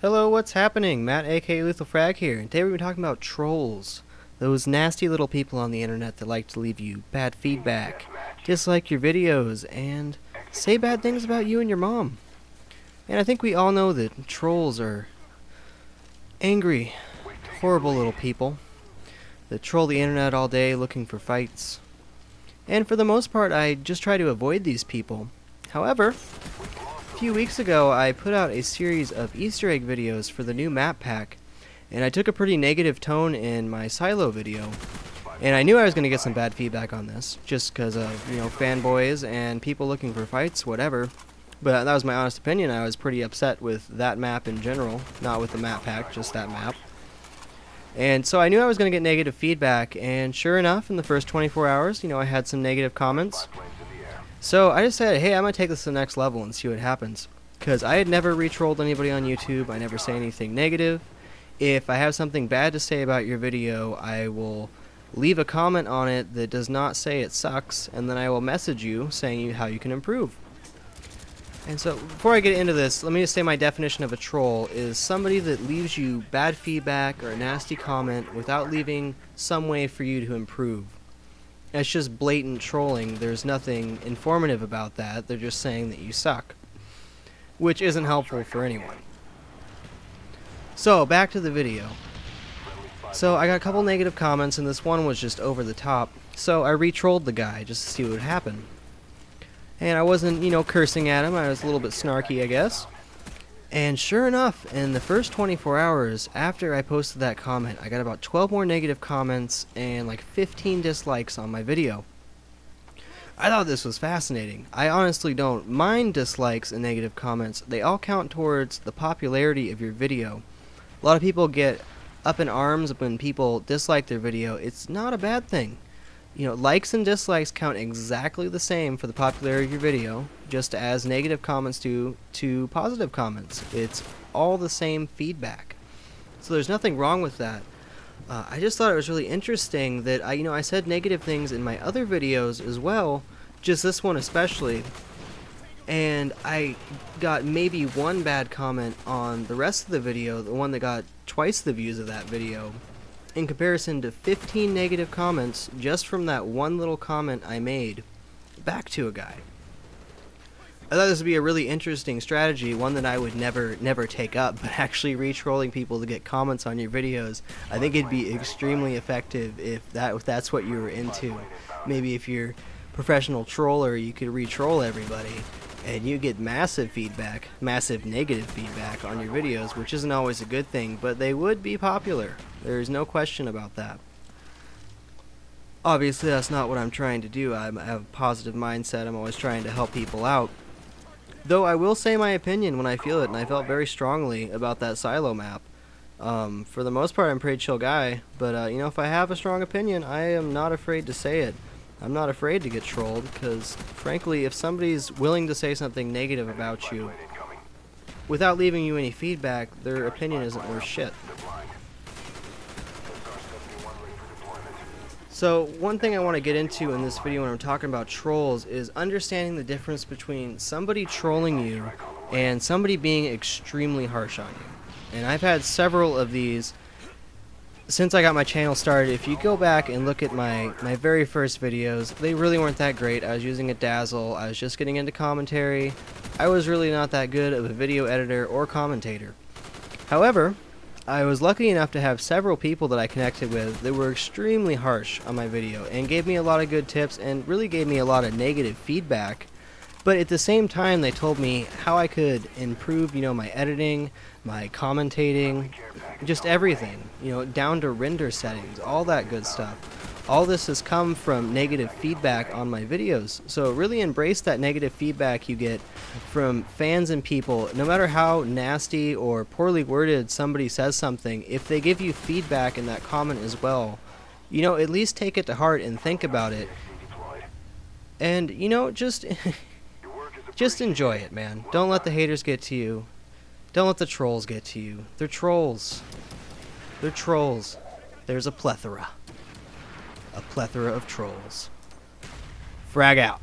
Hello, what's happening? Matt, aka LethalFrag here, and today we're going to be talking about trolls. Those nasty little people on the internet that like to leave you bad feedback, dislike your videos, and say bad things about you and your mom. And I think we all know that trolls are angry, horrible little people that troll the internet all day looking for fights. And for the most part, I just try to avoid these people. However, a few weeks ago, I put out a series of Easter egg videos for the new map pack, and I took a pretty negative tone in my silo video. And I knew I was going to get some bad feedback on this, just because of, fanboys and people looking for fights, whatever. But that was my honest opinion. I was pretty upset with that map in general, not with the map pack, just that map. And so I knew I was going to get negative feedback, and sure enough, in the first 24 hours, I had some negative comments. So I decided, hey, I'm going to take this to the next level and see what happens. Because I had never re-trolled anybody on YouTube. I never say anything negative. If I have something bad to say about your video, I will leave a comment on it that does not say it sucks, and then I will message you saying how you can improve. And so before I get into this, let me just say my definition of a troll is somebody that leaves you bad feedback or a nasty comment without leaving some way for you to improve. It's just blatant trolling. There's nothing informative about that. They're just saying that you suck, which isn't helpful for anyone. So back to the video. So I got a couple negative comments, and this one was just over the top. So I re-trolled the guy just to see what would happen. And I wasn't, cursing at him. I was a little bit snarky, I guess. And sure enough, in the first 24 hours after I posted that comment, I got about 12 more negative comments and like 15 dislikes on my video. I thought this was fascinating. I honestly don't mind dislikes and negative comments. They all count towards the popularity of your video. A lot of people get up in arms when people dislike their video. It's not a bad thing. Likes and dislikes count exactly the same for the popularity of your video, just as negative comments do to positive comments. It's all the same feedback. So there's nothing wrong with that. I just thought it was really interesting that I said negative things in my other videos as well, just this one especially, and I got maybe one bad comment on the rest of the video, the one that got twice the views of that video, in comparison to 15 negative comments just from that one little comment I made back to a guy. I thought this would be a really interesting strategy, one that I would never take up, but actually re-trolling people to get comments on your videos, I think it'd be extremely effective if that's what you were into. Maybe if you're a professional troller, you could re-troll everybody, and you get massive feedback, massive negative feedback on your videos, which isn't always a good thing, but they would be popular. There's no question about that. Obviously, that's not what I'm trying to do. I have a positive mindset. I'm always trying to help people out. Though I will say my opinion when I feel it, and I felt very strongly about that silo map. For the most part, I'm a pretty chill guy, but if I have a strong opinion, I am not afraid to say it. I'm not afraid to get trolled, because frankly, if somebody's willing to say something negative about you without leaving you any feedback, their opinion isn't worth shit. So one thing I want to get into in this video when I'm talking about trolls is understanding the difference between somebody trolling you and somebody being extremely harsh on you. And I've had several of these since I got my channel started. If you go back and look at my very first videos, they really weren't that great. I was using a Dazzle, I was just getting into commentary. I was really not that good of a video editor or commentator. However, I was lucky enough to have several people that I connected with that were extremely harsh on my video and gave me a lot of good tips and really gave me a lot of negative feedback. But at the same time, they told me how I could improve, my editing, my commentating, just everything, down to render settings, all that good stuff. All this has come from negative feedback on my videos. So really embrace that negative feedback you get from fans and people. No matter how nasty or poorly worded somebody says something, if they give you feedback in that comment as well, at least take it to heart and think about it. And, just enjoy it, man. Don't let the haters get to you. Don't let the trolls get to you. They're trolls. They're trolls. There's a plethora of trolls. Frag out.